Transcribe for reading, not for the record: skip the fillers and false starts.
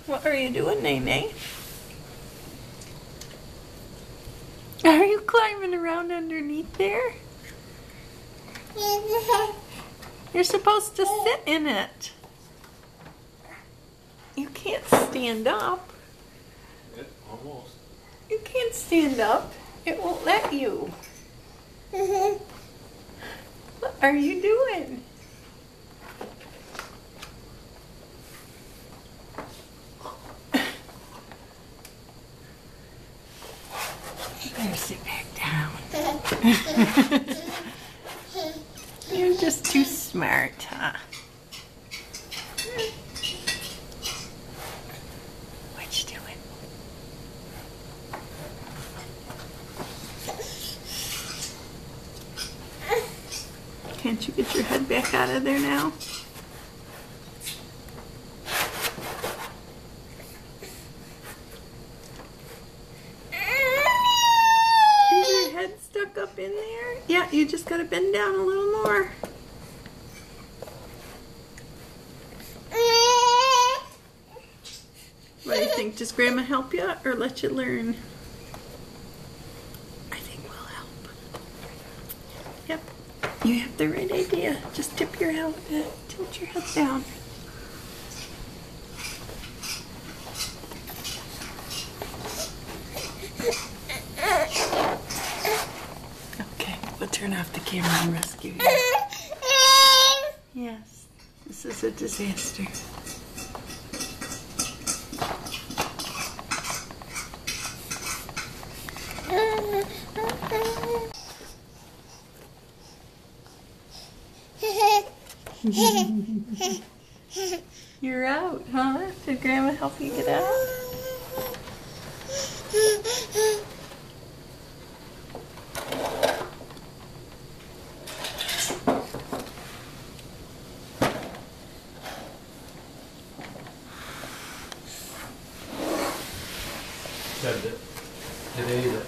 What are you doing, Nene? Are you climbing around underneath there? You're supposed to sit in it. You can't stand up. Almost. You can't stand up. It won't let you. What are you doing? Better sit back down. You're just too smart, huh? What you doing? Can't you get your head back out of there now? Is your head stuck up in there? Yeah, you just gotta bend down a little more. What do you think? Does Grandma help you or let you learn? I think we'll help. Yep, you have the right idea. Just tip your head, tilt your head down. Okay, we'll turn off the camera and rescue you. Yes, this is a disaster. You're out, huh? Did Grandma help you get out? Said that today that